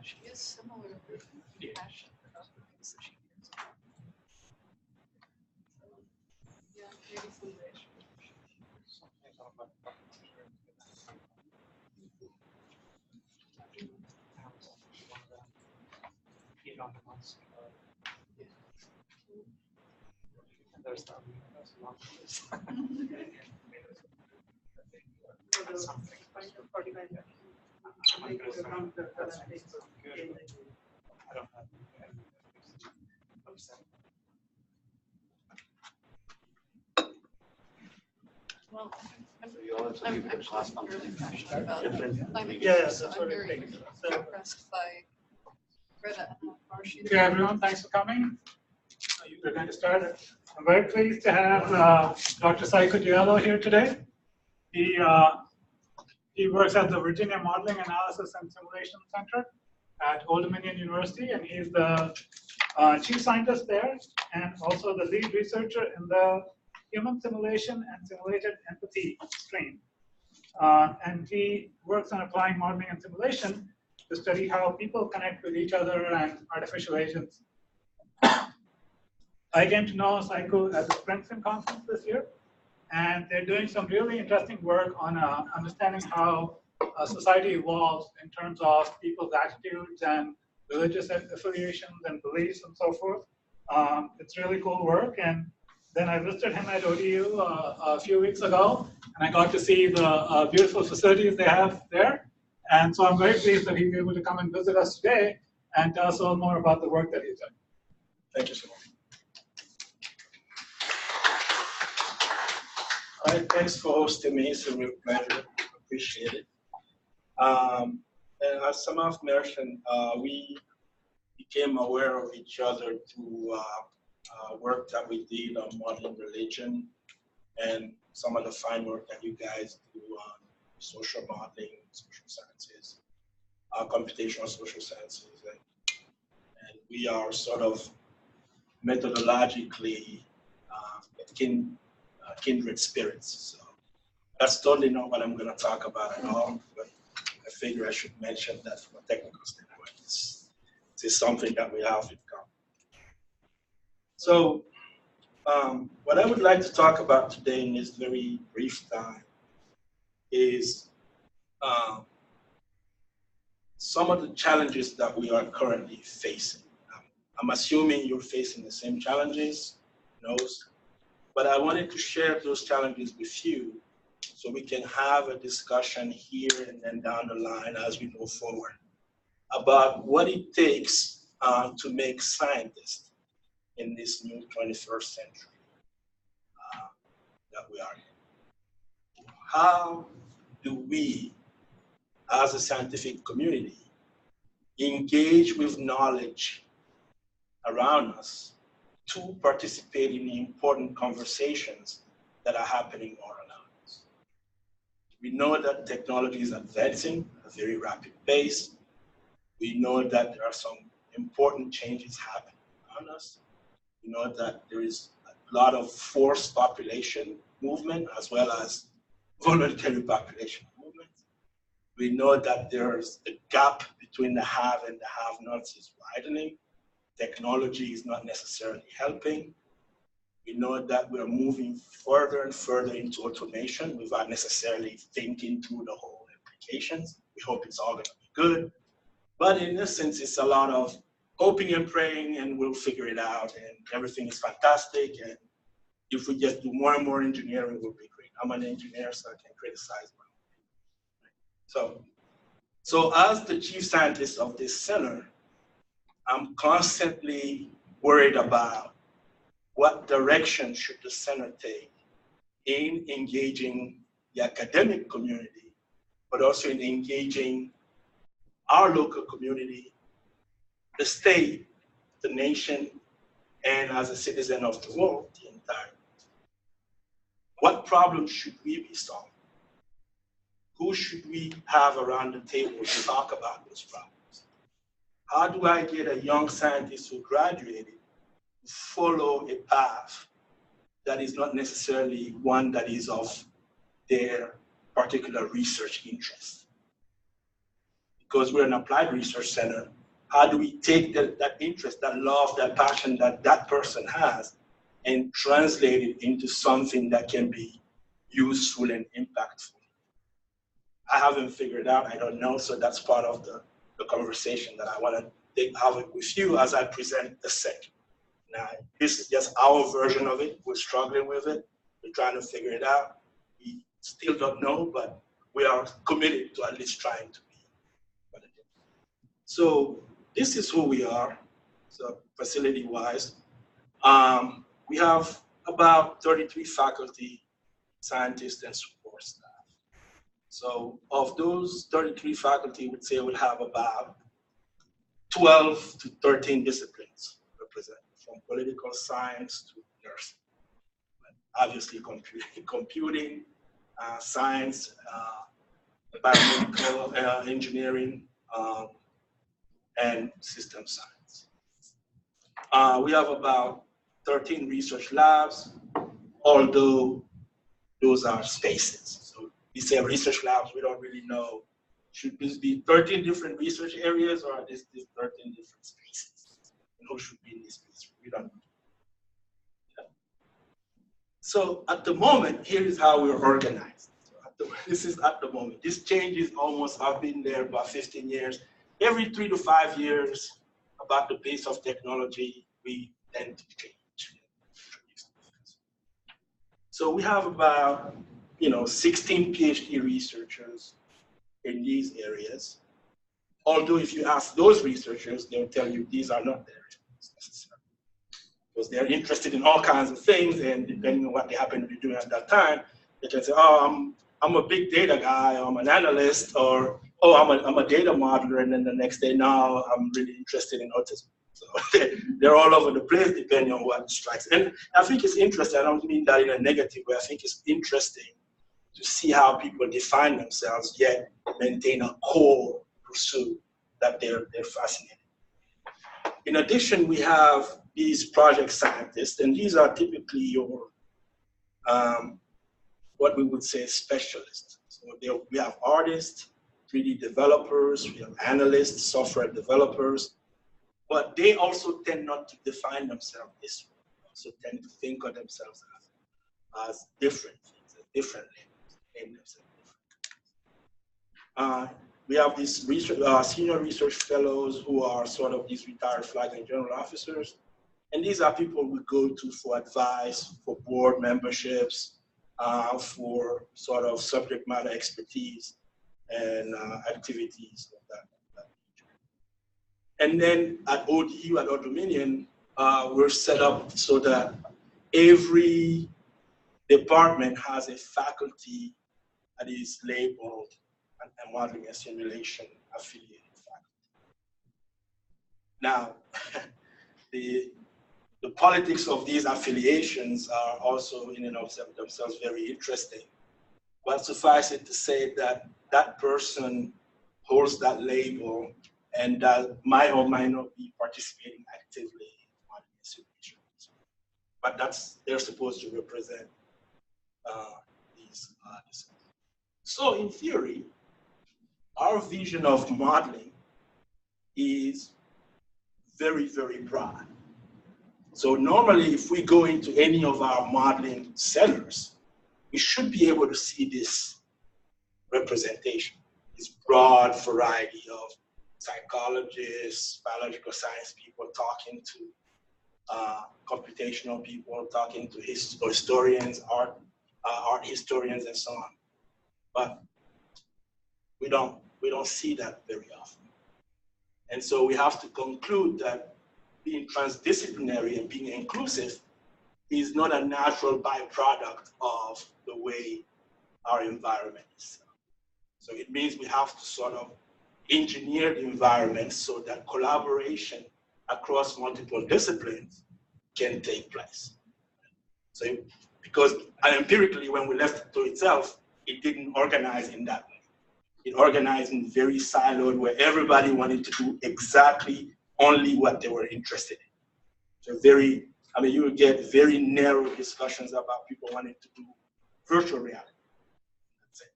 She is similarly passionate about the things that she cares about. So, yeah, maybe someday she will. There's something. I don't have Well, I'm really passionate about climate Yeah, change, so that's I'm what I very think. impressed by Greta and how far she's Okay, everyone, thanks for coming. We're going to start. I'm very pleased to have Dr. Saikou Diallo here today. He works at the Virginia Modeling Analysis and Simulation Center at Old Dominion University, and he's the chief scientist there, and also the lead researcher in the Human Simulation and Simulated Empathy stream. And he works on applying modeling and simulation to study how people connect with each other and artificial agents. I came to know Saikou at the Princeton conference this year, and they're doing some really interesting work on understanding how society evolves in terms of people's attitudes and religious affiliations and beliefs and so forth. It's really cool work. And then I visited him at ODU a few weeks ago, and I got to see the beautiful facilities they have there. And so I'm very pleased that he's able to come and visit us today and tell us a little more about the work that he's doing. Thank you so much. All right, thanks for hosting me. It's a real pleasure. Appreciate it. And as Samaf mentioned, we became aware of each other through work that we did on modeling religion and some of the fine work that you guys do on social modeling, social sciences, computational social sciences. And we are sort of methodologically kindred spirits. So that's totally not what I'm going to talk about at all, but I figure I should mention that from a technical standpoint. It's something that we have in common. So what I would like to talk about today in this very brief time is some of the challenges that we are currently facing. I'm assuming you're facing the same challenges, but I wanted to share those challenges with you so we can have a discussion here and then down the line as we move forward about what it takes to make scientists in this new 21st century that we are in. How do we, as a scientific community, engage with knowledge around us to participate in the important conversations that are happening all around us? We know that technology is advancing at a very rapid pace. We know that there are some important changes happening around us. We know that there is a lot of forced population movement as well as voluntary population movement. We know that there's a gap between the have and the have-nots is widening. Technology is not necessarily helping. We know that we're moving further and further into automation without necessarily thinking through the whole implications. We hope it's all going to be good. But in essence, it's a lot of hoping and praying and we'll figure it out and everything is fantastic. And if we just do more and more engineering, we'll be great. I'm an engineer, so I can criticize my own. So as the chief scientist of this center, I'm constantly worried about what direction should the center take in engaging the academic community, but also in engaging our local community, the state, the nation, and as a citizen of the world, the entire world. What problems should we be solving? Who should we have around the table to talk about those problems? How do I get a young scientist who graduated to follow a path that is not necessarily one that is of their particular research interest? because we're an applied research center, how do we take that interest, that love, that passion that person has, and translate it into something that can be useful and impactful? I haven't figured out, I don't know, so that's part of the conversation that I want to have it with you as I present the SEC. Now, this is just our version of it. We're struggling with it. We're trying to figure it out. We still don't know, but we are committed to at least trying to be. So this is who we are, so facility-wise. We have about 33 faculty, scientists, and support staff. So of those 33 faculty, we'd say we'll have about 12 to 13 disciplines represented, from political science to nursing. But obviously computing, science, biomedical engineering, and system science. We have about 13 research labs, although those are spaces. So we say research labs, we don't really know. Should this be 13 different research areas, or are these 13 different spaces? And who should be in this space? We don't know. Yeah. So at the moment, here is how we're organized. So this is at the moment. This changes almost, I've been there about 15 years. Every 3 to 5 years, about the pace of technology, we tend to change. So we have about 16 PhD researchers in these areas. Although if you ask those researchers, they'll tell you these are not their areas necessarily. Because they're interested in all kinds of things, and depending on what they happen to be doing at that time, they can say, oh, I'm a big data guy, or I'm an analyst, or oh, I'm a data modeler, and then the next day, now I'm really interested in autism. So they're all over the place depending on what strikes. And I think it's interesting, I don't mean that in a negative way, I think it's interesting to see how people define themselves, yet maintain a core pursuit that they're fascinated. In addition, we have these project scientists, and these are typically your, what we would say specialists. So we have artists, 3D developers, we have analysts, software developers, but they also tend not to define themselves this way. They also tend to think of themselves as different things, different labels, name themselves different. We have these senior research fellows who are sort of these retired flag and general officers. And these are people we go to for advice, for board memberships, for sort of subject matter expertise and activities of that nature. And then at ODU, at Dominion, we're set up so that every department has a faculty that is labeled and modeling and simulation affiliated faculty. Now, the politics of these affiliations are also in and of themselves very interesting. But suffice it to say that that person holds that label and that might or might not be participating actively in modeling and simulation. But they're supposed to represent these disciplines. So in theory, our vision of modeling is very, very broad. So normally, if we go into any of our modeling centers, we should be able to see this representation, this broad variety of psychologists, biological science people talking to computational people, talking to historians, art historians, and so on. But we don't see that very often. And so we have to conclude that being transdisciplinary and being inclusive is not a natural byproduct of the way our environment is. So it means we have to sort of engineer the environment so that collaboration across multiple disciplines can take place. So because empirically, when we left it to itself, it didn't organize in that way. It organized in very siloed, where everybody wanted to do exactly only what they were interested in. So you would get very narrow discussions about people wanting to do virtual reality. That's it.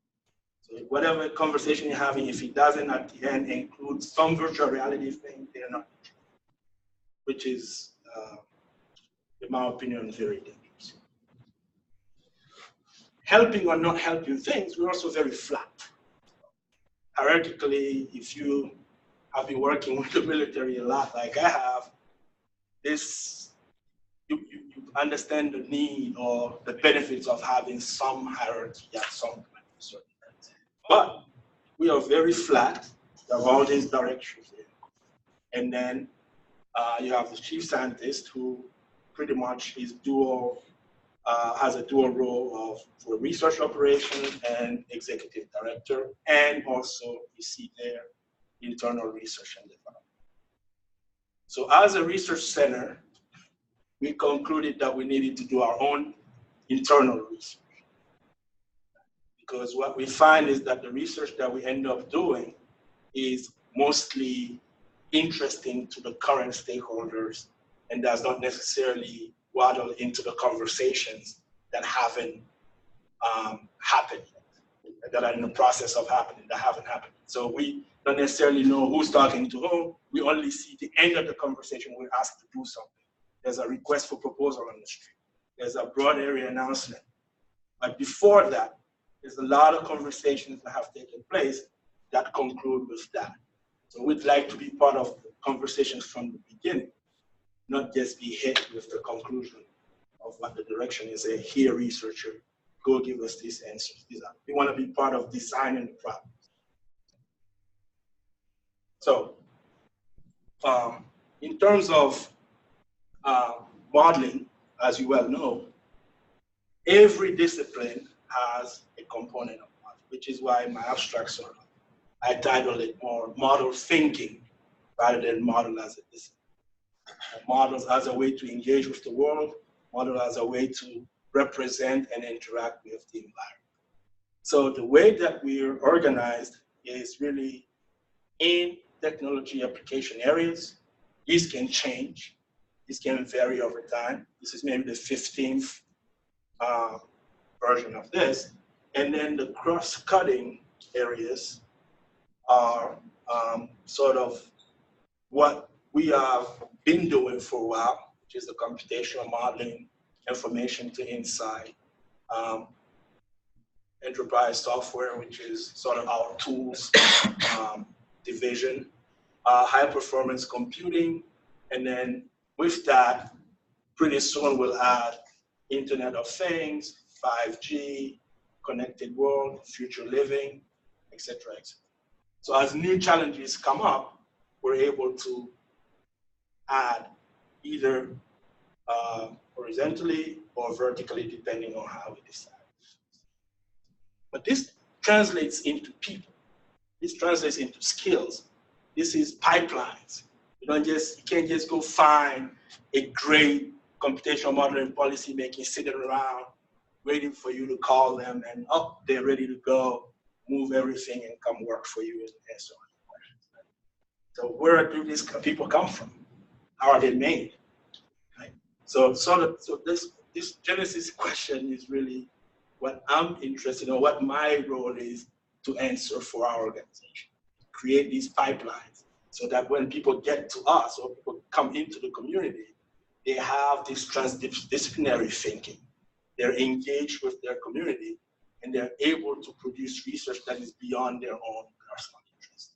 So whatever conversation you're having, if it doesn't at the end include some virtual reality thing, they're not, which is, in my opinion, very dangerous. Helping or not helping things, we're also very flat. Hierarchically, if you have been working with the military a lot, like I have, you understand the need or the benefits of having some hierarchy at some point. But we are very flat. There are all these directions here. And then you have the chief scientist who pretty much is has a dual role for research operations and executive director, and also you see there internal research and development. So as a research center, we concluded that we needed to do our own internal research. Because what we find is that the research that we end up doing is mostly interesting to the current stakeholders and does not necessarily waddle into the conversations that haven't happened yet, that are in the process of happening, that haven't happened. So we don't necessarily know who's talking to whom. We only see the end of the conversation. We're asked to do something. There's a request for proposal on the street. There's a broad area announcement. But before that, there's a lot of conversations that have taken place that conclude with that. So we'd like to be part of the conversations from the beginning, not just be hit with the conclusion of what the direction is. Say, here, researcher, go give us these answers. We want to be part of designing the problem. So in terms of modeling, as you well know, every discipline has a component of model, which is why my abstract I titled it more model thinking rather than model as a discipline. Models as a way to engage with the world, model as a way to represent and interact with the environment. So the way that we're organized is really in technology application areas. These can change. These can vary over time. This is maybe the 15th version of this. And then the cross-cutting areas are sort of what we have been doing for a while, which is the computational modeling, information to insight, enterprise software, which is sort of our tools division, high performance computing, and then with that, pretty soon we'll add Internet of Things, 5G, connected world, future living, et cetera, et cetera. So as new challenges come up, we're able to add either horizontally or vertically, depending on how we decide. But this translates into people. This translates into skills. This is pipelines. You can't just go find a great computational modeling policy making sitting around waiting for you to call them and they're ready to go, move everything and come work for you and so on. So where do these people come from? How are they made? Right? So this Genesis question is really what I'm interested in, what my role is to answer for our organization. Create these pipelines so that when people get to us or people come into the community, they have this transdisciplinary thinking. They're engaged with their community and they're able to produce research that is beyond their own personal interest.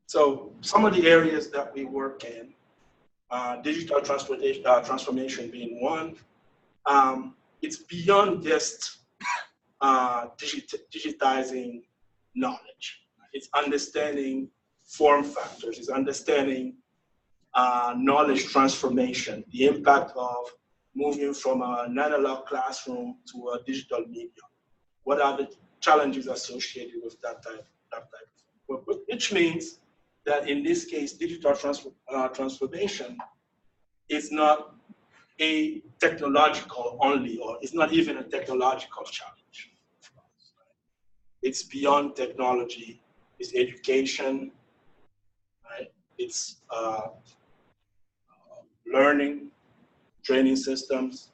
So some of the areas that we work in, digital transformation being one, it's beyond just digitizing knowledge. It's understanding form factors, it's understanding knowledge transformation, the impact of moving from an analog classroom to a digital medium. What are the challenges associated with that type of thing? Which means that in this case, digital transformation is not a technological only, or it's not even a technological challenge. It's beyond technology. It's education, right? It's learning, training systems,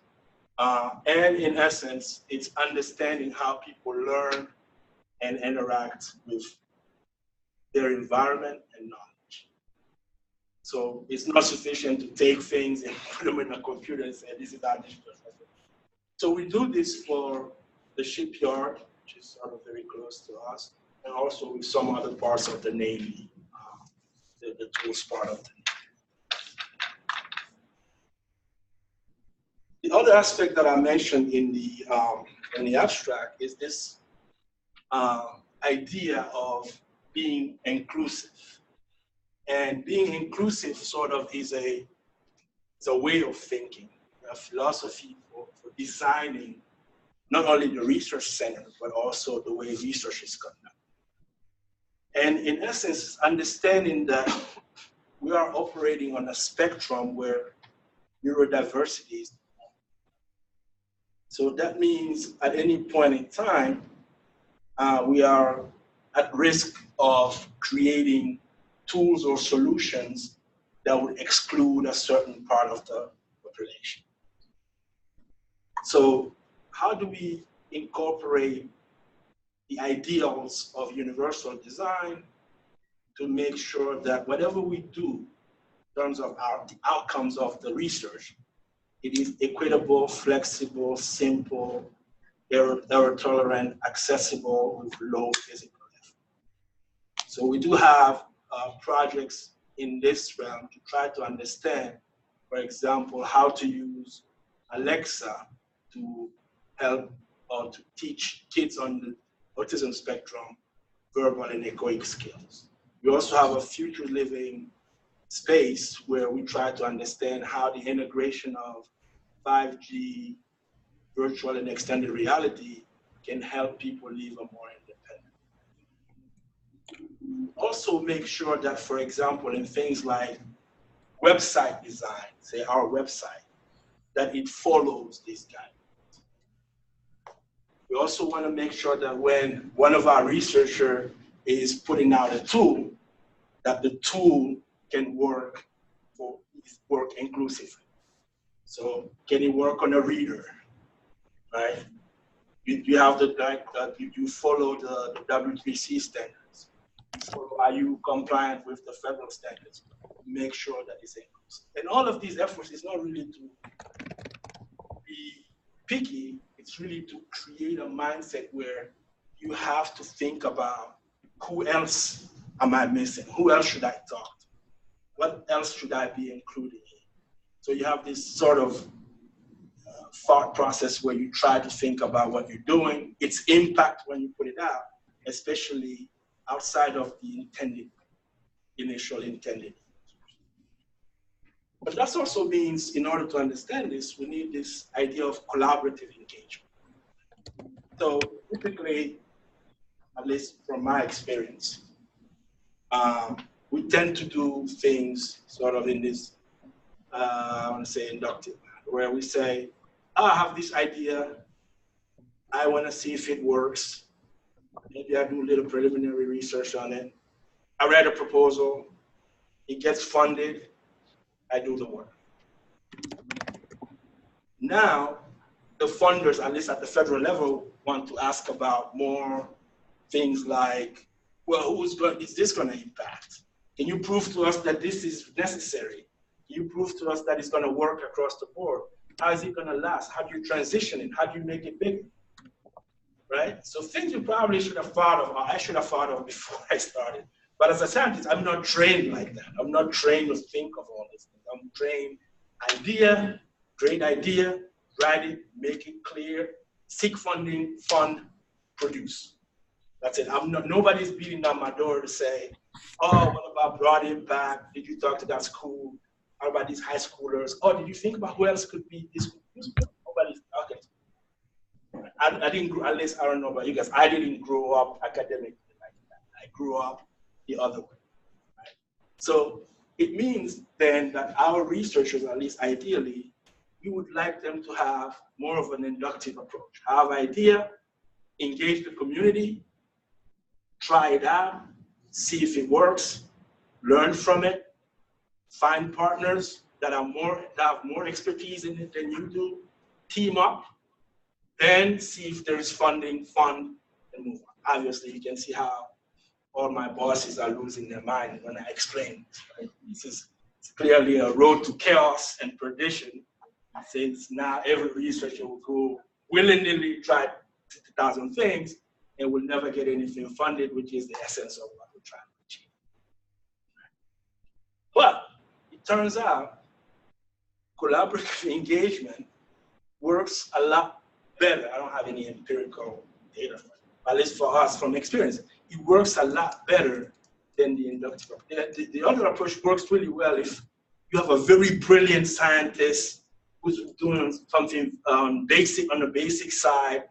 And in essence, it's understanding how people learn and interact with their environment and knowledge. So it's not sufficient to take things and put them in a computer and say, this is our digital method. So we do this for the shipyard, which is sort of very close to us, and also with some other parts of the Navy, the tools part of the Navy. The other aspect that I mentioned in the abstract is this idea of being inclusive. And being inclusive sort of is a way of thinking, a philosophy for designing not only the research center, but also the way research is conducted. And in essence, understanding that we are operating on a spectrum where neurodiversity is. So that means at any point in time, we are at risk of creating tools or solutions that would exclude a certain part of the population. So how do we incorporate the ideals of universal design to make sure that whatever we do in terms of the outcomes of the research, it is equitable, flexible, simple, error tolerant, accessible with low physical effort. So we do have projects in this realm to try to understand, for example, how to use Alexa to help or to teach kids on the autism spectrum verbal and echoic skills. We also have a future living space where we try to understand how the integration of 5G, virtual and extended reality can help people live a more independent. Also make sure that, for example, in things like website design, say our website, that it follows this guidelines. We also want to make sure that when one of our researchers is putting out a tool, that the tool can work inclusively. So can it work on a reader, right? You have you follow the W3C standards. Are you compliant with the federal standards? Make sure that it's inclusive. And all of these efforts is not really to be picky, it's really to create a mindset where you have to think about who else am I missing? Who else should I talk to? What else should I be including in? So you have this sort of thought process where you try to think about what you're doing, its impact when you put it out, especially outside of the initial intended. But that also means, in order to understand this, we need this idea of collaborative engagement. So typically, at least from my experience, we tend to do things sort of in this, I want to say inductive, where we say, I have this idea, I want to see if it works. Maybe I do a little preliminary research on it. I read a proposal, it gets funded, I do the work. Now, the funders, at least at the federal level, want to ask about more things like, well, is this going to impact? Can you prove to us that this is necessary? Can you prove to us that it's going to work across the board? How is it going to last? How do you transition it? How do you make it bigger? Right? So things you probably should have thought of, or I should have thought of before I started. But as a scientist, I'm not trained like that. I'm not trained to think of all these things. I'm trained idea, great idea, write it, make it clear, seek funding, fund, produce. That's it. Nobody's beating down my door to say, oh, what about broad impact? Did you talk to that school? How about these high schoolers? Oh, did you think about who else could be this? Nobody's, okay. I didn't grow, at least I don't know about you guys, I didn't grow up academically like that. I grew up the other way, right? So it means then that our researchers, at least ideally, we would like them to have more of an inductive approach. Have an idea, engage the community, try it out, see if it works, learn from it, find partners that have more expertise in it than you do, team up, then see if there is funding, fund, and move on. Obviously, you can see how all my bosses are losing their mind when I explain this, right? This is clearly a road to chaos and perdition, since now every researcher will go willingly try 50,000 things and will never get anything funded, which is the essence of what we're trying to achieve. But it turns out collaborative engagement works a lot better. I don't have any empirical data, but at least for us from experience, it works a lot better than the inductive approach. The other approach works really well if you have a very brilliant scientist who's doing something on the basic side,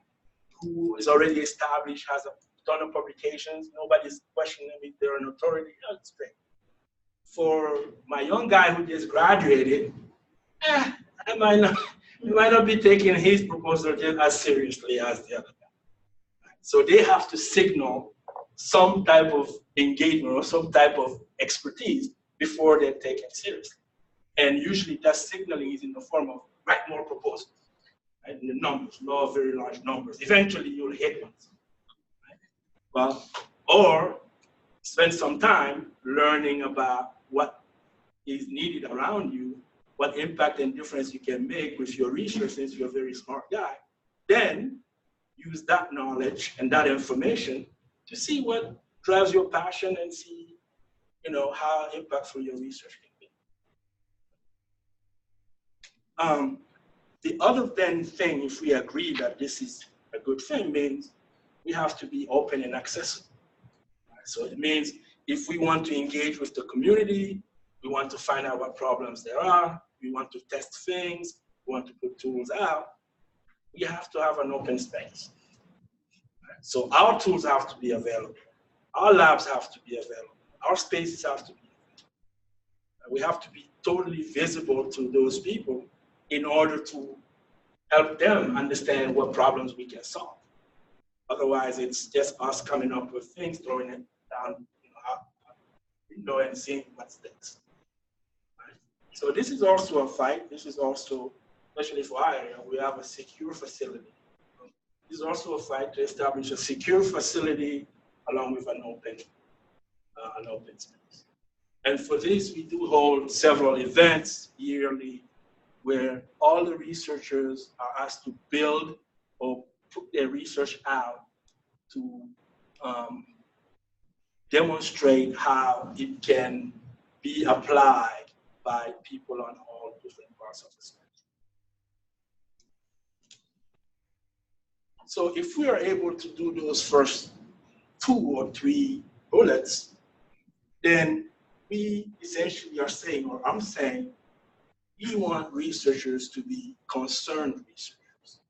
who is already established, has a ton of publications, nobody's questioning if they're an authority. That's great. For my young guy who just graduated, I might not be taking his proposal just as seriously as the other guy. So they have to signal some type of engagement or some type of expertise before they're taken seriously. And usually that signaling is in the form of write more proposals, right? In the numbers, not very large numbers. Eventually you'll hit one. Right? Well, or spend some time learning about what is needed around you, what impact and difference you can make with your research, since you're a very smart guy. Then use that knowledge and that information to see what drives your passion and see, how impactful your research can be. The other then thing, if we agree that this is a good thing, means we have to be open and accessible. So it means if we want to engage with the community, we want to find out what problems there are, we want to test things, we want to put tools out, we have to have an open space. So our tools have to be available. Our labs have to be available. Our spaces have to be available. We have to be totally visible to those people in order to help them understand what problems we can solve. Otherwise, it's just us coming up with things, throwing it down out the window and seeing what sticks. Right? So this is also a fight. This is also, especially for our area, we have a secure facility. This is also a fight to establish a secure facility along with an open space. And for this, we do hold several events yearly where all the researchers are asked to build or put their research out to demonstrate how it can be applied by people on all different parts of the spectrum. So if we are able to do those first 2 or 3 bullets, then we essentially are saying, or I'm saying, we want researchers to be concerned researchers,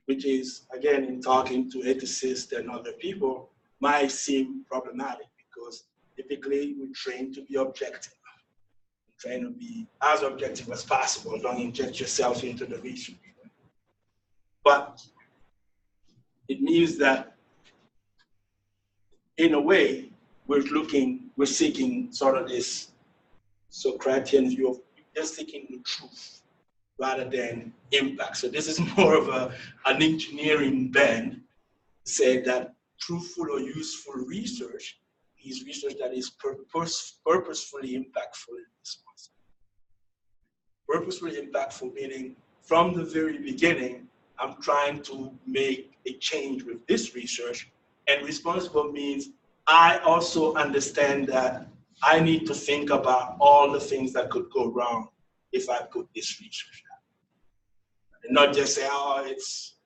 which is, again, in talking to ethicists and other people, might seem problematic because typically we're trained to be objective. We're trained to be as objective as possible. Don't inject yourself into the research. But it means that, in a way, we're seeking sort of this Socratean view of just seeking the truth rather than impact. So this is more of an engineering bend, say that truthful or useful research is research that is purposefully impactful and responsible. Purposefully impactful meaning from the very beginning, I'm trying to make a change with this research, and responsible means I also understand that I need to think about all the things that could go wrong if I put this research out. And not just say, oh, it's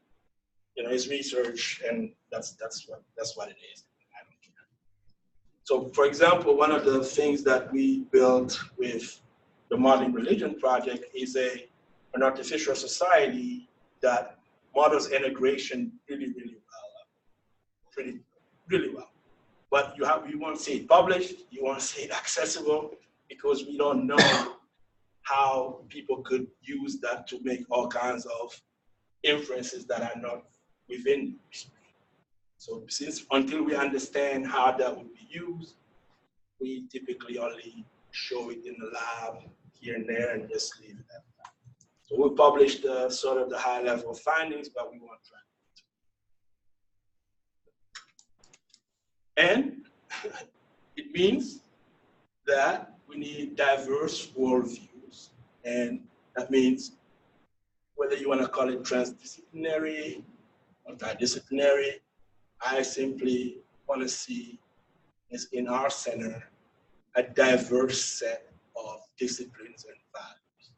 research and that's what it is. I don't care. So for example, one of the things that we built with the Modeling Religion Project is an artificial society that models integration really well. But you won't see it published, you won't see it accessible, because we don't know how people could use that to make all kinds of inferences that are not within research. So until we understand how that would be used, we typically only show it in the lab here and there and just leave it at that. So we published sort of the high level findings, but we want to. And it means that we need diverse worldviews. And that means whether you want to call it transdisciplinary, multidisciplinary, I simply want to see is in our center a diverse set of disciplines and values.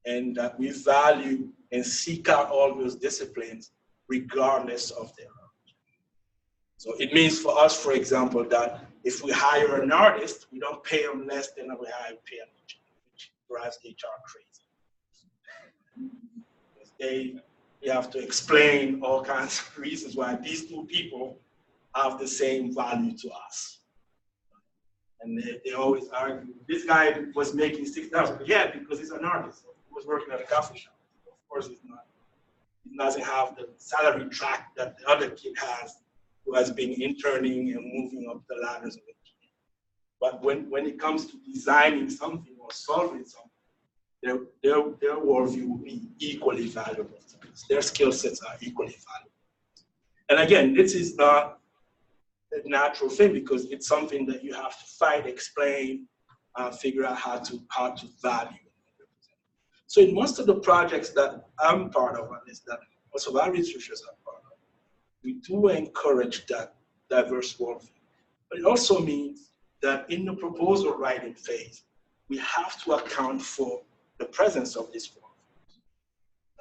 And that we value and seek out all those disciplines regardless of their origin. So it means for us, for example, that if we hire an artist, we don't pay them less than we hire a PhD, which drives HR crazy. They have to explain all kinds of reasons why these two people have the same value to us. And they always argue, this guy was making $6,000. Yeah, because he's an artist. He was working at a coffee shop. Of course, he's not. He doesn't have the salary track that the other kid has, who has been interning and moving up the ladders of it. But when it comes to designing something or solving something, their worldview will be equally valuable to us. Their skill sets are equally valuable. And again, this is not a natural thing because it's something that you have to fight, explain, figure out how to value. So in most of the projects that I'm part of, at least that most of our researchers are part of, we do encourage that diverse worldview. But it also means that in the proposal writing phase, we have to account for the presence of this worldview.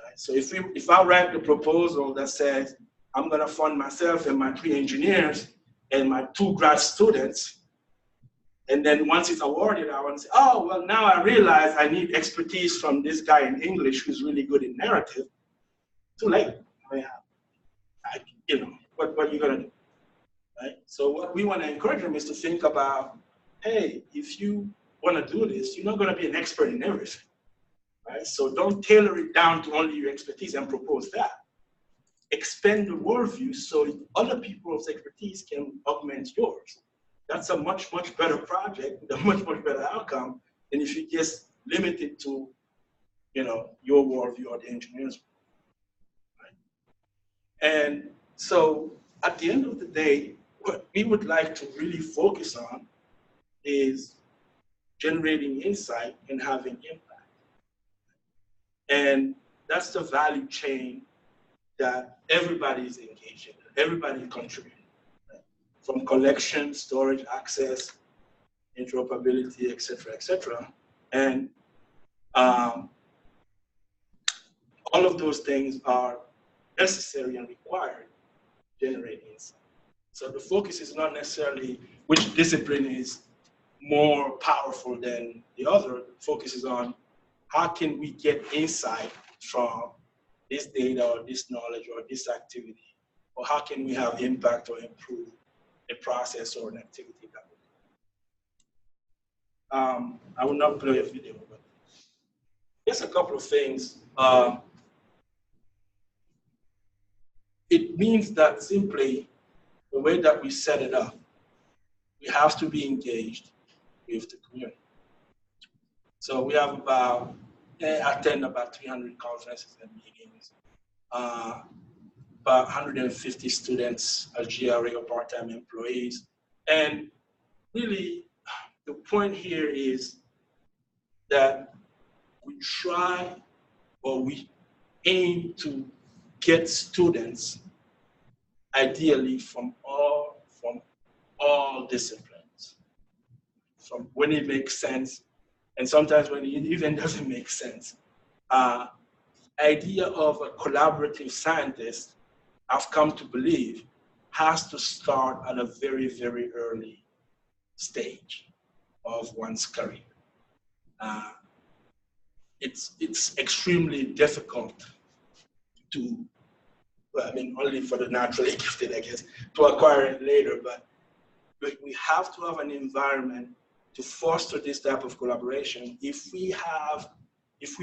Right? So if I write the proposal that says, I'm gonna fund myself and my 3 engineers and my 2 grad students, and then once it's awarded, I want to say, oh, well, now I realize I need expertise from this guy in English who's really good in narrative. Too late. I mean, you know, what are you gonna do, right? So what we want to encourage them is to think about, hey, if you want to do this, you're not gonna be an expert in everything, right? So don't tailor it down to only your expertise and propose that. Expand the worldview so other people's expertise can augment yours. That's a much, much better project with a much, much better outcome than if you just limit it to, you know, your worldview or the engineer's worldview. Right? And so at the end of the day, what we would like to really focus on is generating insight and having impact. And that's the value chain that everybody is engaged in, everybody is contributing. From collection, storage, access, interoperability, et cetera, and all of those things are necessary and required to generate insight. So the focus is not necessarily which discipline is more powerful than the other. The focus is on how can we get insight from this data or this knowledge or this activity, or how can we have impact or improve a process or an activity that we do. I will not play a video, but just a couple of things. It means that simply the way that we set it up, we have to be engaged with the community. So we have attend about 300 conferences and meetings, about 150 students as GRA or part-time employees. And really, the point here is that we try or we aim to get students, ideally from all disciplines, from when it makes sense, and sometimes when it even doesn't make sense. Idea of a collaborative scientist, I've come to believe, has to start at a very, very early stage of one's career. It's extremely difficult to, well, I mean, only for the naturally gifted, I guess, to acquire it later, but we have to have an environment to foster this type of collaboration if we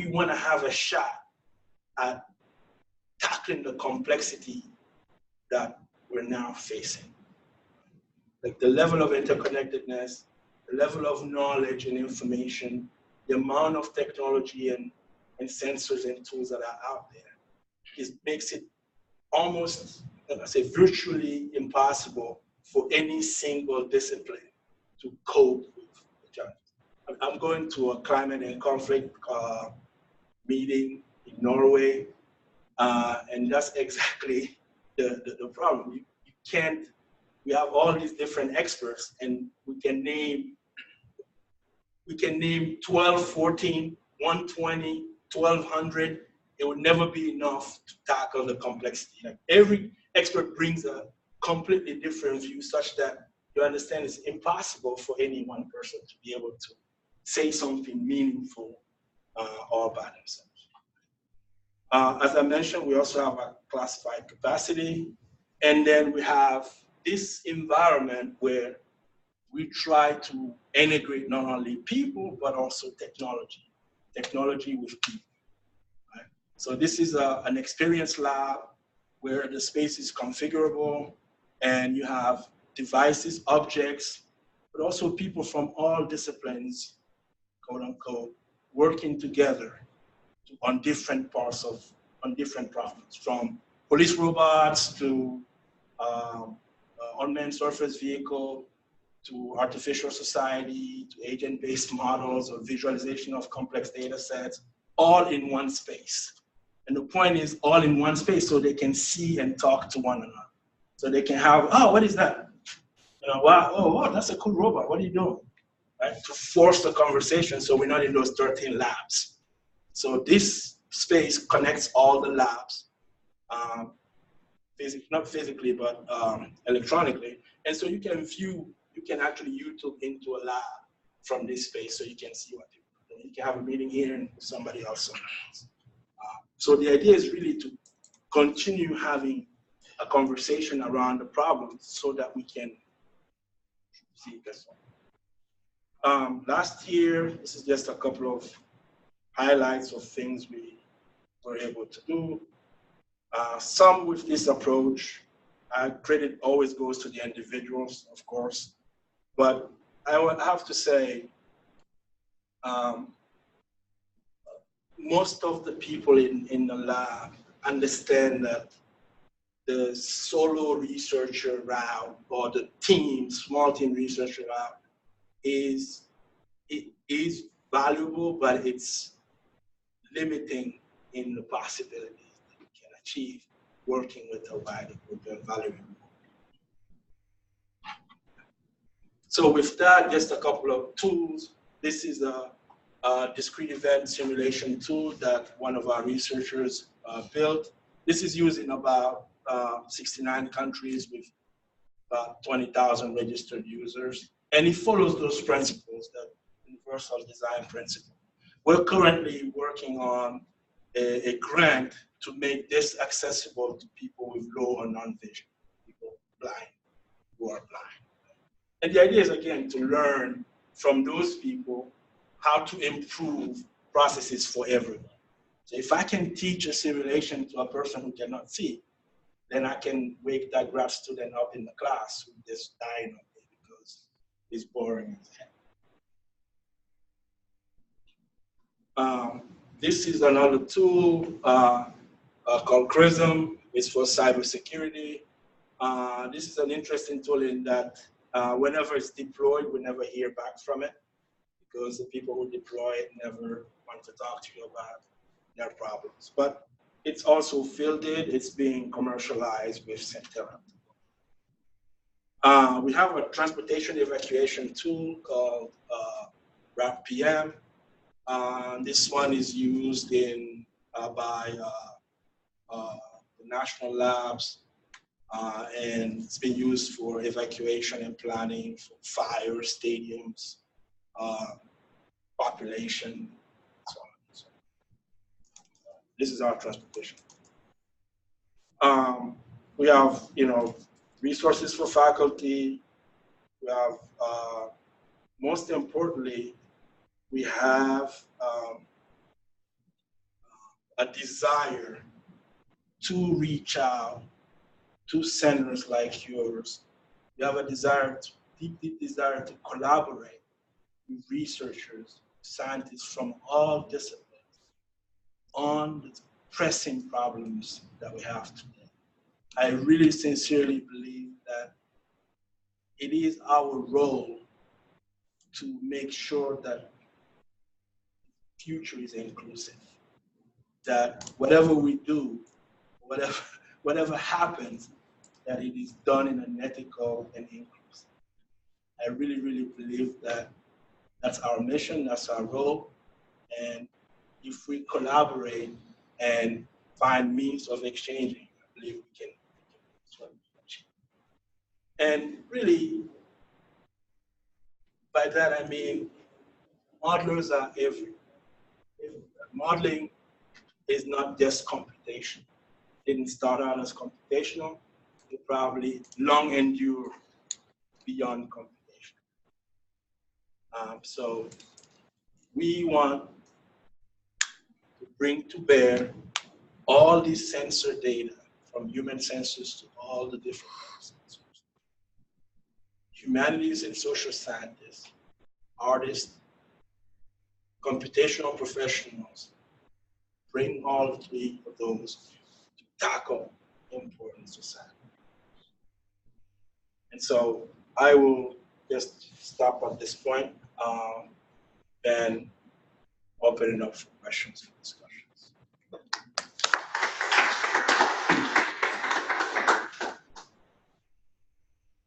want to have a shot at tackling the complexity that we're now facing. Like the level of interconnectedness, the level of knowledge and information, the amount of technology and and sensors and tools that are out there, it makes it almost, I say, virtually impossible for any single discipline to cope with the challenge. I'm going to a climate and conflict meeting in Norway, and that's exactly the problem. You can't, we have all these different experts, and we can name 12, 14, 120, 1200. It would never be enough to tackle the complexity. Like every expert brings a completely different view, such that you understand it's impossible for any one person to be able to say something meaningful all by themselves. As I mentioned, we also have a classified capacity, and then we have this environment where we try to integrate not only people, but also technology with people. Right? So this is an experience lab where the space is configurable, and you have devices, objects, but also people from all disciplines, quote unquote, working together on different problems, from police robots to unmanned surface vehicle, to artificial society, to agent-based models or visualization of complex data sets, all in one space. And the point is all in one space so they can see and talk to one another. So they can have, oh, what is that? You know, wow, oh, that's a cool robot, what are you doing? Right? To force the conversation so we're not in those 13 labs. So this space connects all the labs, not physically, but electronically. And so you can actually YouTube into a lab from this space so you can see what they're doing. You can have a meeting here and somebody else somewhere else. So the idea is really to continue having a conversation around the problem so that we can see this one. Last year, this is just a couple of highlights of things we were able to do. Some with this approach, credit always goes to the individuals, of course, but I would have to say most of the people in the lab understand that the solo researcher route or the small team researcher route is valuable, but it's limiting in the possibilities that you can achieve working with a wider group and valuable. So with that, just a couple of tools. This is a discrete event simulation tool that one of our researchers built. This is used in about 69 countries with about 20,000 registered users. And it follows those principles, that universal design principle. We're currently working on a grant to make this accessible to people with low or non-vision, people who are blind. And the idea is, again, to learn from those people how to improve processes for everyone. So if I can teach a simulation to a person who cannot see, then I can wake that grad student up in the class who just dying of it because it's boring as hell. This is another tool called Chrism. It's for cybersecurity. This is an interesting tool in that whenever it's deployed, we never hear back from it because the people who deploy it never want to talk to you about their problems. But it's also fielded. It's being commercialized with Centera. We have a transportation evacuation tool called RAP-PM. This one is used by the national labs, and it's been used for evacuation and planning for fire, stadiums, population, so on and so on. This is our transportation. We have, resources for faculty. We have, most importantly, we have a desire to reach out to centers like yours. We have a deep desire to collaborate with researchers, scientists from all disciplines on the pressing problems that we have today. I really sincerely believe that it is our role to make sure that future is inclusive, that whatever we do, whatever happens, that it is done in an ethical and inclusive. I really, really believe that that's our mission, that's our role, and if we collaborate and find means of exchanging, I believe we can achieve. And really, by that I mean, modelers are everywhere. Modeling is not just computation. It didn't start out as computational. It probably long endure beyond computation. So we want to bring to bear all these sensor data, from human sensors to all the different sensors. Humanities and social scientists, artists, computational professionals, bring all three of those to tackle important society. And so I will just stop at this point and open it up for questions and discussions.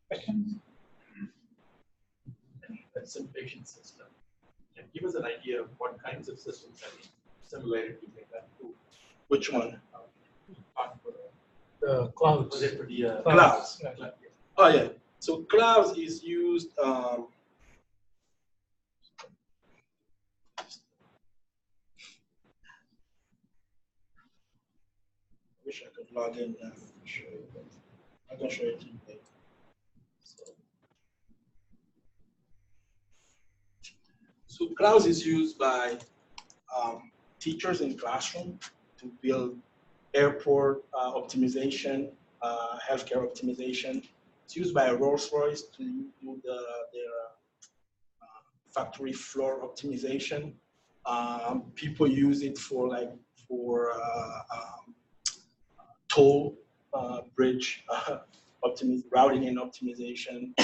Questions? That simulation system. Can you give us an idea of what kinds of systems have been simulated using that tool? Which one? The clouds. Was it for the Clouds. Yeah. Oh yeah. So Klaus is used. Wish I could log in now and show you, but I'm gonna show it to you later. So Klaus is used by teachers in classroom to build airport optimization, healthcare optimization. It's used by Rolls-Royce to do their factory floor optimization. People use it for toll bridge routing and optimization.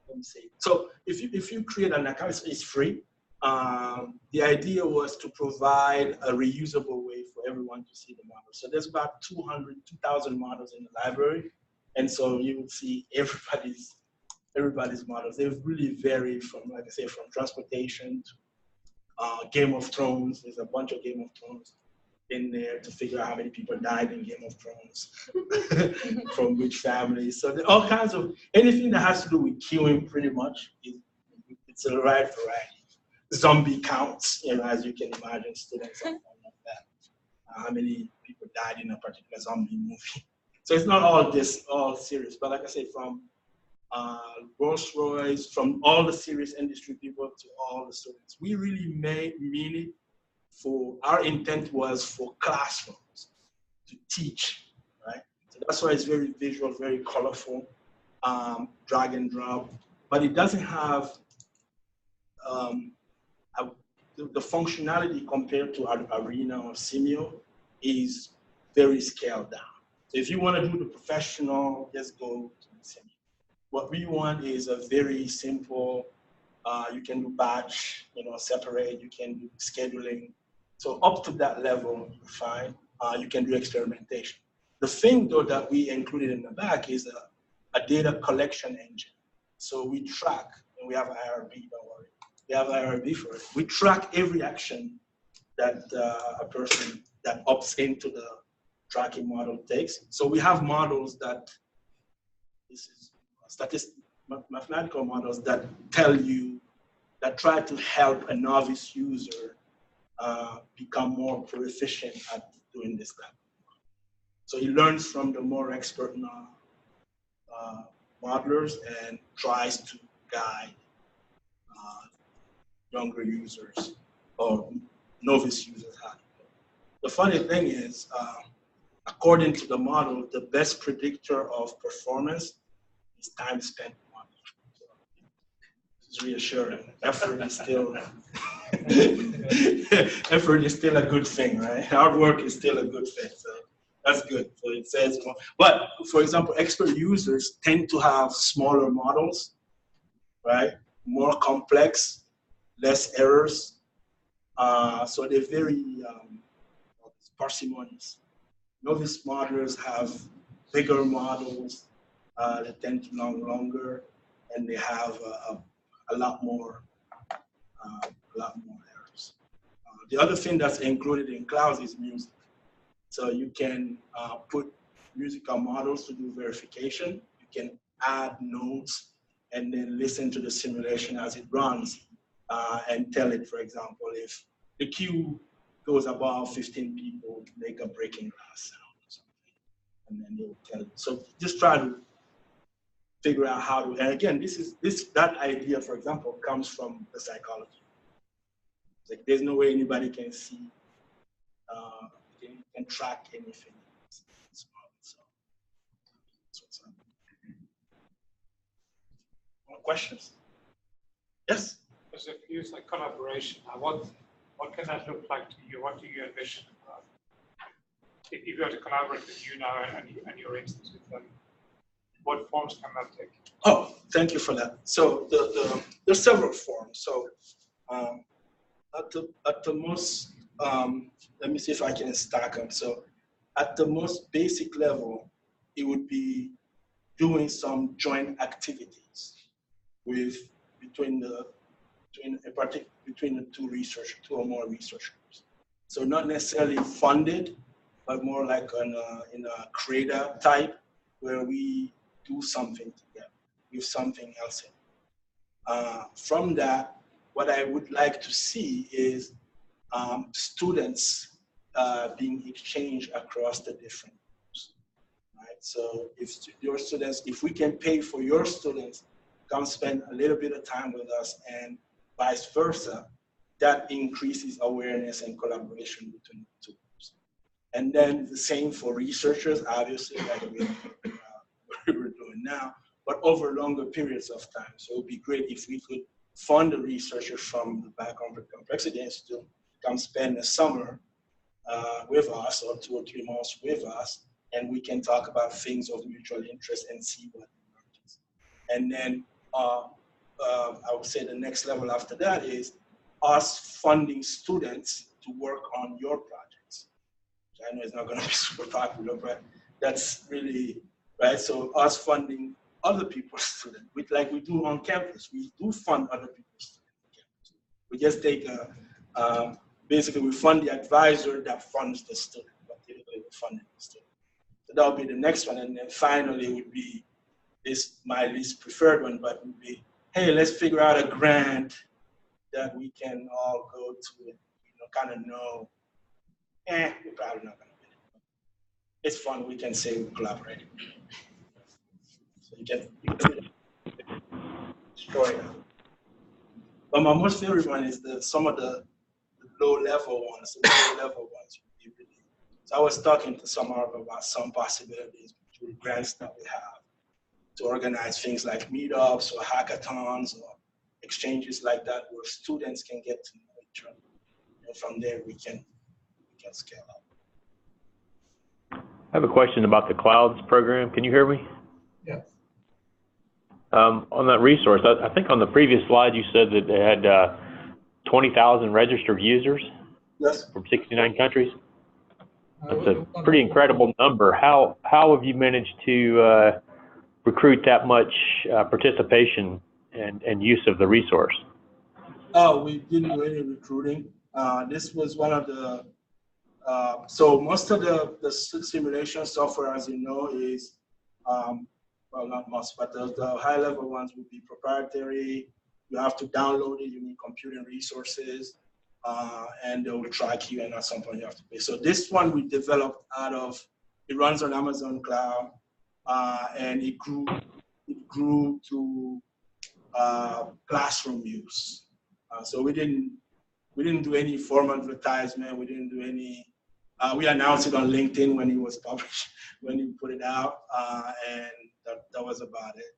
Let me see. So if you create an account, it's free. The idea was to provide a reusable way for everyone to see the model. So there's about 2,000 models in the library. And so you will see everybody's models. They really vary from, like I say, from transportation to Game of Thrones. There's a bunch of Game of Thrones in there to figure out how many people died in Game of Thrones, from which families. So there are all kinds of, anything that has to do with queuing pretty much, it's a wide variety. Zombie counts, as you can imagine, students have fun like that. How many people died in a particular zombie movie. So it's not all serious, but like I say, from Rolls-Royce, from all the serious industry people to all the students. We really mean it for, our intent was for classrooms to teach, right? So that's why it's very visual, very colorful, drag and drop, but it doesn't have the functionality compared to Arena or Simio is very scaled down. So if you want to do the professional, just go to the Simio. What we want is a very simple, you can do batch, separate, you can do scheduling. So up to that level, you're fine. You can do experimentation. The thing though that we included in the back is a data collection engine. So we track, and we have IRB, don't worry. We have IRB for it. We track every action that a person that opts into the tracking model takes. So we have models that, this is mathematical models that tell you, that try to help a novice user become more proficient at doing this kind of work. So he learns from the more expert modelers and tries to guide younger users or novice users how to do it. The funny thing is, according to the model, the best predictor of performance is time spent on it. So it's reassuring. Effort is still Effort is still a good thing, right? Hard work is still a good thing. So that's good. So it says more. But for example, expert users tend to have smaller models, right? More complex, less errors. So they're very parsimonious. Novice modelers have bigger models. They tend to run longer, and they have a lot more errors. The other thing that's included in clouds is music. So you can put musical models to do verification. You can add nodes and then listen to the simulation as it runs and tell it, for example, if the queue goes above 15 people, make a breaking glass sound or something. And then you'll tell it. So just try to figure out how to, and again, that idea, for example, comes from the psychology. It's like there's no way anybody can see, can track anything. So that's what's up. More questions? Yes? Because if you use like collaboration, what can that look like to you? What do you envision? If you go to collaborate with you now and your instance with them, what forms can that take? Oh, thank you for that. So there's several forms. So at the most, let me see if I can stack them. So at the most basic level, it would be doing some joint activities between the two or more researchers. So not necessarily funded, but more like in a creator type, where we do something together with something else in. From that, what I would like to see is students being exchanged across the different groups, right? So if we can pay for your students, come spend a little bit of time with us and vice versa, that increases awareness and collaboration between the two groups. And then the same for researchers, obviously, like we're doing now, but over longer periods of time. So it would be great if we could fund a researcher from the Biocomplexity Institute, come spend a summer with us, or 2 or 3 months with us, and we can talk about things of mutual interest and see what emerges. And then I would say the next level after that is us funding students to work on your projects. I know it's not going to be super popular, but that's really, right? So us funding other people's students, like we do on campus. We do fund other people's students on campus. We just take basically we fund the advisor that funds the student, but typically we fund the student. So that would be the next one. And then finally would be my least preferred one, but would be, hey, let's figure out a grant that we can all go to and kind of know, we're probably not going to win it. It's fun. We can say we're collaborating. So you can destroy it. But my most favorite one is some of the low-level ones. The low-level ones would be really. So I was talking to Samar about some possibilities through grants that we have to organize things like meetups or hackathons or exchanges like that, where students can get to know each other. And from there, we can scale up. I have a question about the clouds program. Can you hear me? Yes. On that resource, I think on the previous slide you said that they had 20,000 registered users. Yes. From 69 countries. That's a pretty incredible number. How have you managed to recruit that much participation and use of the resource? Oh, we didn't do any recruiting. This was one of the, so most of the simulation software, as you know, is, well, not most, but the high level ones would be proprietary. You have to download it, you need computing resources, and they will track you, and at some point you have to pay. So this one we developed it runs on Amazon Cloud, and it grew to classroom use. So we didn't do any formal advertisement. We didn't do any. We announced it on LinkedIn when it was published, when we put it out, and that was about it.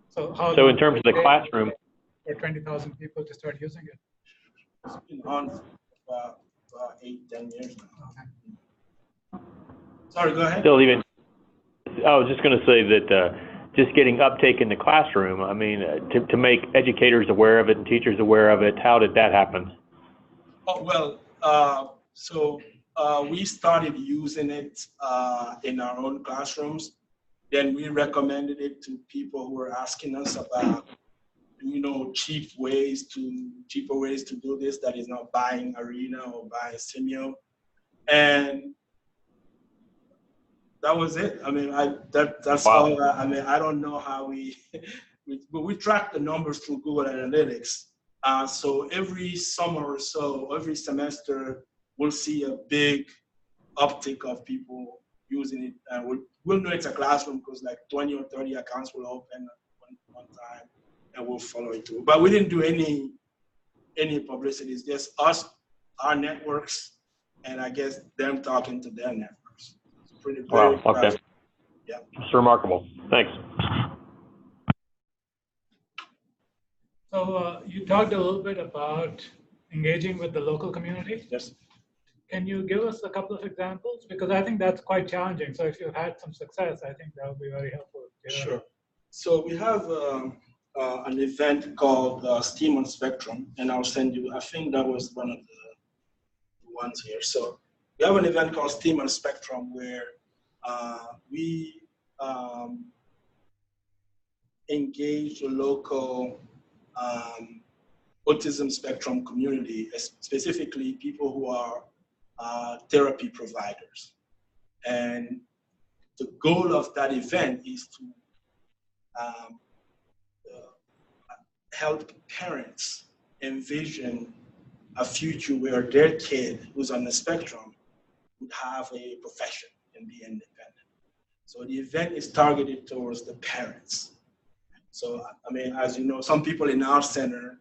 So in terms of the classroom, for 20,000 people to start using it? It's been on for about 8-10 years now. Sorry, go ahead. Still even, I was just going to say that just getting uptake in the classroom, I mean, to make educators aware of it and teachers aware of it, how did that happen? Oh, well, we started using it in our own classrooms. Then we recommended it to people who were asking us about, cheaper ways to do this that is not buying Arena or buying Simio. And that was it. I mean, that's Wow. all. I mean, I don't know how but we track the numbers through Google Analytics. So every summer or so, every semester, we'll see a big uptick of people using it. And we'll know it's a classroom because like 20 or 30 accounts will open at one time, and we'll follow it through. But we didn't do any publicity. It's just us, our networks, and I guess them talking to their networks. Pretty Wow, okay. Yeah. It's remarkable. Thanks. So you talked a little bit about engaging with the local community. Yes. Can you give us a couple of examples? Because I think that's quite challenging. So if you've had some success, I think that would be very helpful. Sure. So we have an event called STEAM on Spectrum, and I'll send you, I think that was one of the ones here. So we have an event called STEAM on Spectrum where we engage the local autism spectrum community, specifically people who are therapy providers. And the goal of that event is to help parents envision a future where their kid who's on the spectrum would have a profession and be independent. So the event is targeted towards the parents. So, I mean, as you know, some people in our center,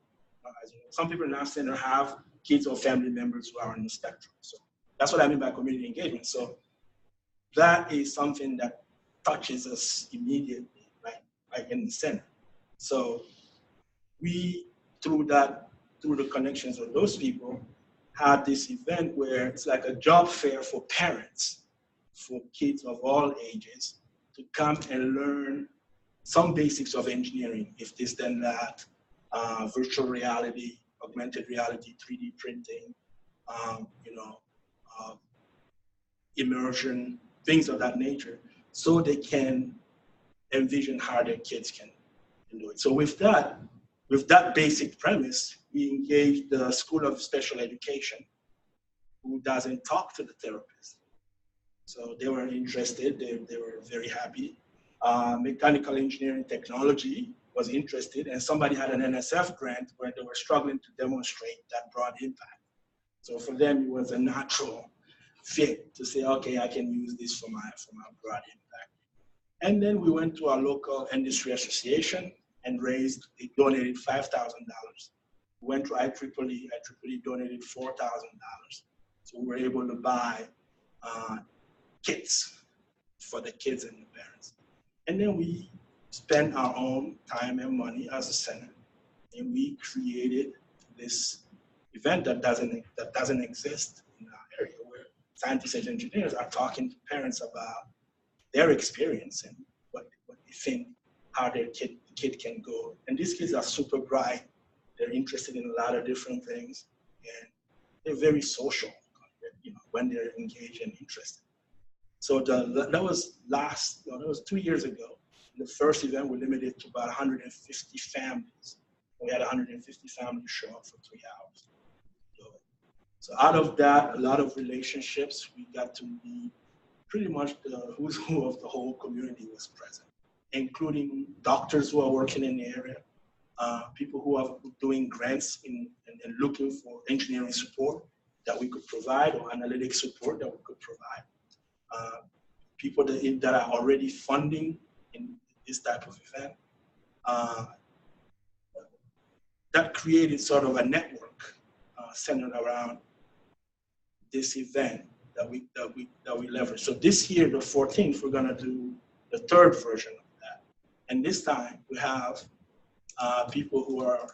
have kids or family members who are on the spectrum. So that's what I mean by community engagement. So that is something that touches us immediately, right in the center. So we, through the connections of those people, had this event where it's like a job fair for parents, for kids of all ages, to come and learn some basics of engineering, if this then that, virtual reality, augmented reality, 3D printing, immersion, things of that nature, so they can envision how their kids can do it. So with that basic premise, we engaged the School of Special Education, who doesn't talk to the therapist. So they were interested, they were very happy. Mechanical engineering technology was interested, and somebody had an NSF grant where they were struggling to demonstrate that broad impact. So for them, it was a natural fit to say, okay, I can use this for my broad impact. And then we went to our local industry association and donated $5,000. We went to IEEE donated $4,000. So we were able to buy kits for the kids and the parents. And then we spent our own time and money as a center, and we created this event that doesn't exist in our area, where scientists and engineers are talking to parents about their experience and what they think, how their kid can go. And these kids are super bright. They're interested in a lot of different things, and they're very social, when they're engaged and interested. So that was 2 years ago. The first event we limited to about 150 families. We had 150 families show up for 3 hours. So out of that, a lot of relationships, we got to meet pretty much the who's who of the whole community was present, including doctors who are working in the area, people who are doing grants and looking for engineering support that we could provide, or analytic support that we could provide. People that are already funding in this type of event. That created sort of a network centered around this event that we leverage. So this year, the 14th, we're gonna do the third version of that. And this time we have people who are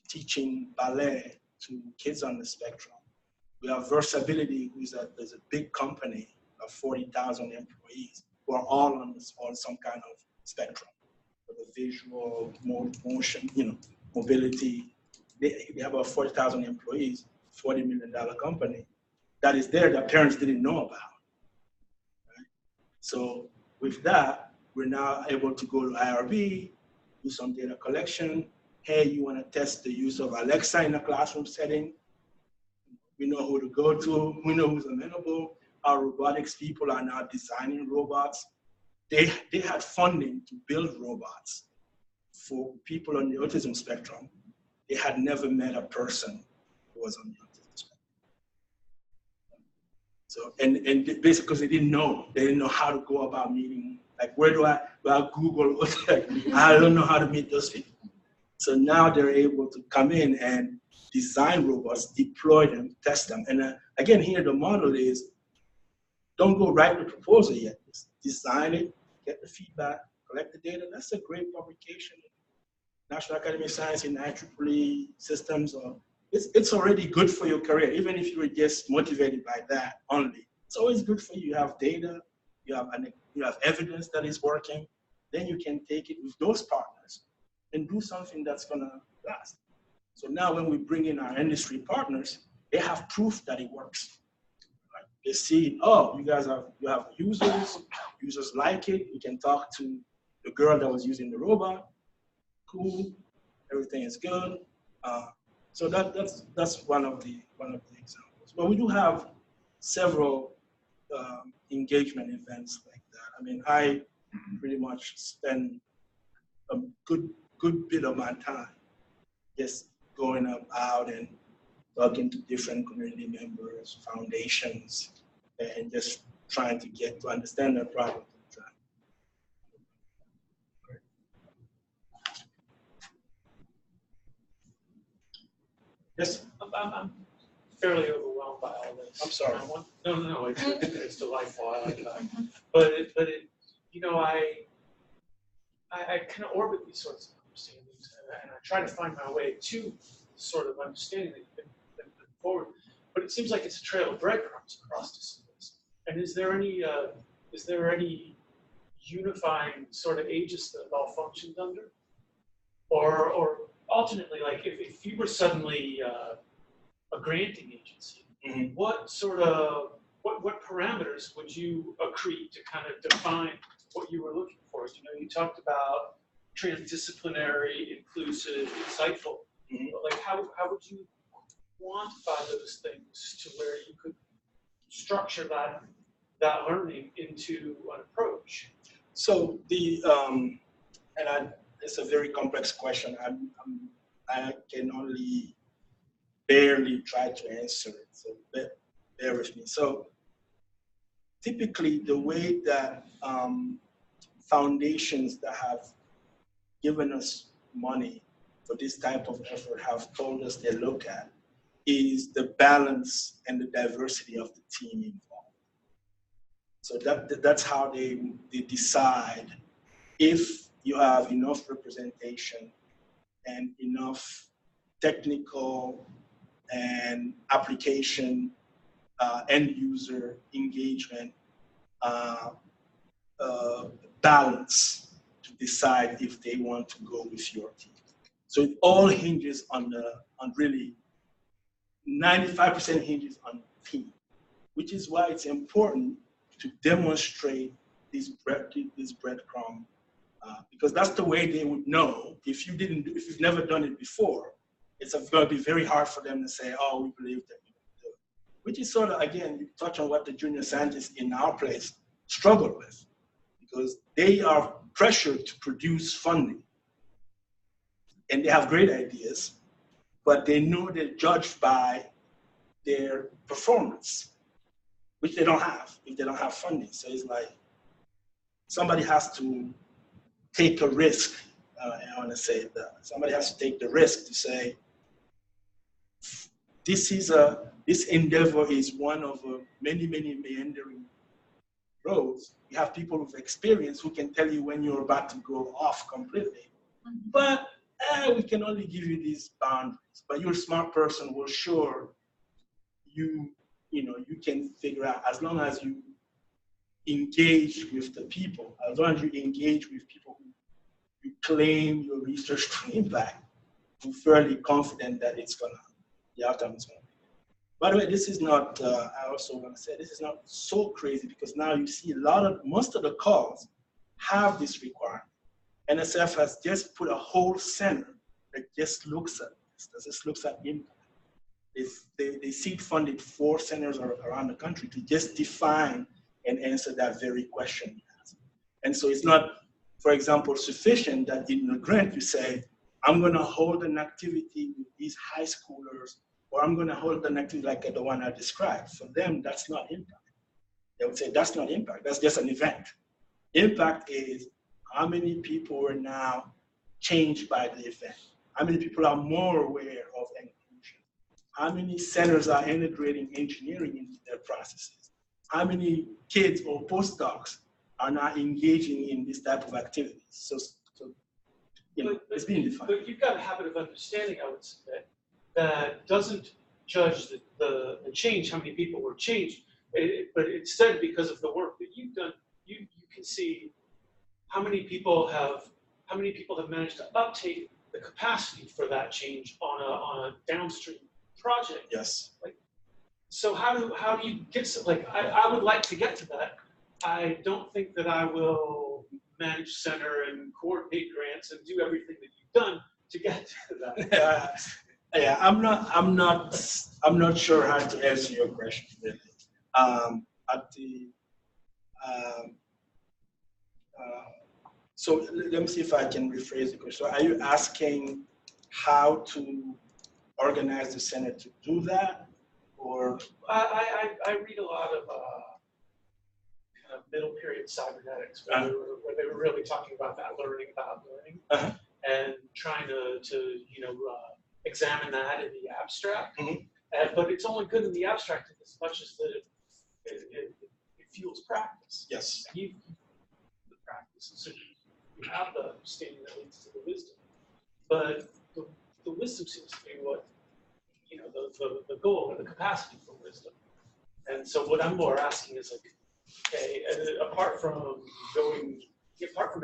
teaching ballet to kids on the spectrum. We have Versability, there's a big company of 40,000 employees who are all on some kind of spectrum, for the visual, motion, mobility. They have about 40,000 employees, $40 million company that is there that parents didn't know about. Right? So with that, we're now able to go to IRB, do some data collection. Hey, you want to test the use of Alexa in a classroom setting? We know who to go to. We know who's amenable. Our robotics people are now designing robots. They had funding to build robots for people on the autism spectrum. They had never met a person who was on the autism spectrum. So, and basically because they didn't know how to go about meeting. Like, where do I Google? I don't know how to meet those people. So now they're able to come in and design robots, deploy them, test them. And again, here the model is, don't go write the proposal yet. Just design it, get the feedback, collect the data. That's a great publication. National Academy of Science in IEEE systems. It's already good for your career, even if you were just motivated by that only. It's always good for you. You have data, you have evidence that is working. Then you can take it with those partners and do something that's gonna last. So now when we bring in our industry partners, they have proof that it works. Right? They see, oh, you have users like it. You can talk to the girl that was using the robot. Cool, everything is good. So that's one of the examples. But we do have several engagement events like that. I mean, I pretty much spend a good bit of my time just going out and talking to different community members, foundations, and just trying to get to understand their problems. Yes? I'm fairly overwhelmed by all this. I'm sorry. No, it's delightful. I like that. But I kind of orbit these sorts of understandings, and I try to find my way to sort of understanding that you've been put forward. But it seems like it's a trail of breadcrumbs across disciplines. And is there any unifying sort of aegis that it all functions under? Or alternately, like if you were suddenly a granting agency, Mm-hmm. what parameters would you accrete to kind of define what you were looking for? You talked about transdisciplinary, inclusive, insightful. Mm-hmm. But like, how would you quantify those things to where you could structure that learning into an approach? So it's a very complex question. I can only barely try to answer it. So bear with me. So typically, the way that foundations that have given us money for this type of effort have told us they look at is the balance and the diversity of the team involved. So that's how they decide if you have enough representation and enough technical and application end user engagement balance to decide if they want to go with your team. So it all hinges on really 95% hinges on the team, which is why it's important to demonstrate this breadcrumb, because that's the way they would know. If you've never done it before, it's going to be very hard for them to say, oh, we believe that we can do it. Which is sort of, again, you touch on what the junior scientists in our place struggle with, because they are pressured to produce funding. And they have great ideas, but they know they're judged by their performance, which they don't have if they don't have funding. So it's like somebody has to take a risk. I want to say that somebody has to take the risk to say, this endeavor is one of many meandering roads. You have people with experience who can tell you when you're about to go off completely. But we can only give you these boundaries, but your smart person will sure you can figure out, as long as you engage with the people, as long as you engage with people who you claim your research to impact, I'm fairly confident that the outcome is going to be. By the way, this is not, I also want to say, this is not so crazy, because now you see most of the calls have this requirement. NSF has just put a whole center that just looks at this, that just looks at impact. They seed funded 4 centers around the country to just define and answer that very question. And so it's not, for example, sufficient that in the grant you say, I'm going to hold an activity with these high schoolers, or I'm going to hold an activity like the one I described. For them, that's not impact. They would say, that's not impact, that's just an event. Impact is how many people are now changed by the event, how many people are more aware of inclusion, how many centers are integrating engineering into their processes, how many kids or postdocs are now engaging in this type of activities. So it's being defined. But you've got a habit of understanding, I would submit, that doesn't judge the change, how many people were changed, but instead, because of the work that you've done, you can see how many people have managed to uptake the capacity for that change on a downstream project. Yes. So how do you get I would like to get to that. I don't think that I will manage center and coordinate grants and do everything that you've done to get to that. Yeah, I'm not sure how to answer your question really. So let me see if I can rephrase the question. So are you asking how to organize the center to do that, or? I read a lot of kind of middle period cybernetics where they were really talking about that, learning about learning, and trying to examine that in the abstract. But it's only good in the abstract as much as it fuels practice. Yes. And you the practice, and so you have the understanding that leads to the wisdom. But the wisdom seems to be what the goal or the capacity for wisdom. And so what I'm more asking is okay, apart from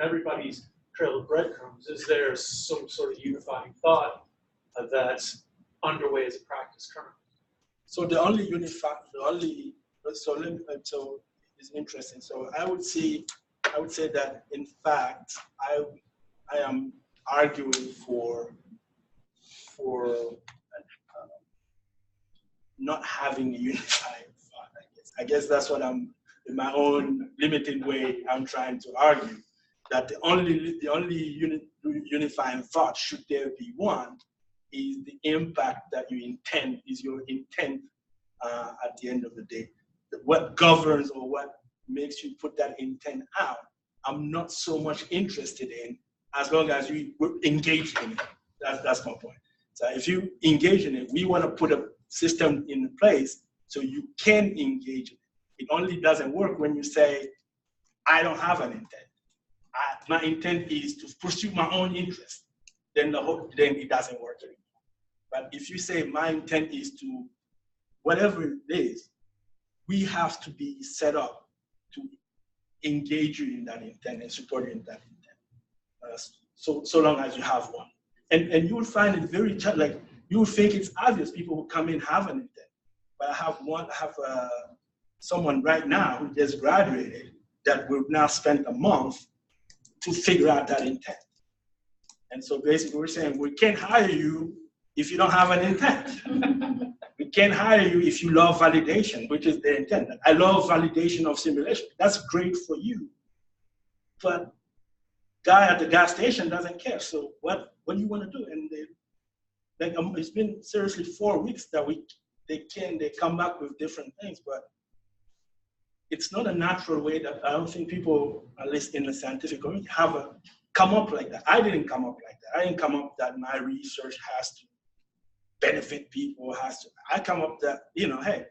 everybody's trail of breadcrumbs, is there some sort of unifying thought that's underway as a practice currently? So so it's interesting. So I would say that in fact I am arguing for not having a unifying thought. I guess that's what I'm, in my own limited way, I'm trying to argue, that the only unifying thought, should there be one, is the impact that you intend, is your intent at the end of the day. What governs or what makes you put that intent out, I'm not so much interested in, as long as you engage in it. That's my point. So if you engage in it, we want to put a system in place so you can engage in it. It only doesn't work when you say, I don't have an intent. My intent is to pursue my own interest. Then it doesn't work anymore. But if you say my intent is to, whatever it is, we have to be set up to engage you in that intent and support you in that intent. So long as you have one. And you will find it very, you will think it's obvious people who come in have an intent. But I have someone right now who just graduated that will now spend a month to figure out that intent. And so basically we're saying, we can't hire you if you don't have an intent. We can't hire you if you love validation, which is the intent. I love validation of simulation. That's great for you. But guy at the gas station doesn't care. So what do you want to do? And it's been seriously 4 weeks that they come back with different things, but it's not a natural way that I don't think people, at least in the scientific community, have come up like that. I didn't come up like that. I didn't come up that my research has to benefit people, I come up that, hey,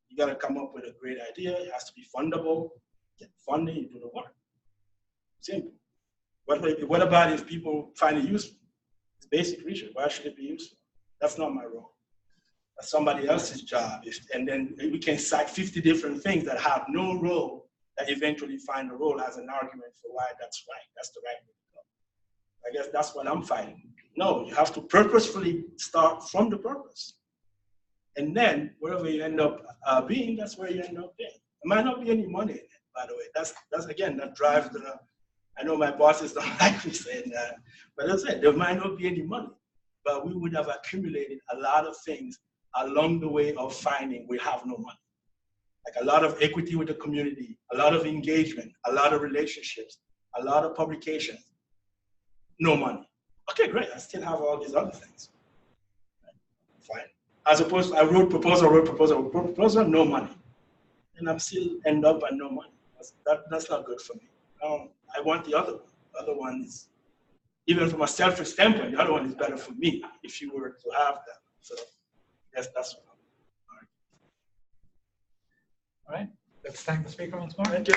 you got to come up with a great idea. It has to be fundable, get funding, you do the work. Simple. What about if people find it useful? It's basic research. Why should it be useful? That's not my role. That's somebody else's job. And then we can cite 50 different things that have no role that eventually find a role as an argument for why that's right. That's the right way to go. I guess that's what I'm fighting. No, you have to purposefully start from the purpose. And then wherever you end up being, that's where you end up being. There might not be any money in it, by the way. That's again, that drives the, I know my bosses don't like me saying that, but as I said, there might not be any money, but we would have accumulated a lot of things along the way of finding we have no money. Like a lot of equity with the community, a lot of engagement, a lot of relationships, a lot of publications, no money. Okay, great, I still have all these other things. Fine. As opposed to I wrote proposal, no money. And I'm still end up at no money. That's not good for me. I want the other one. The other one is, even from a selfish standpoint, the other one is better for me if you were to have that. So yes, that's what I'm. All right, let's thank the speaker once more. Thank you.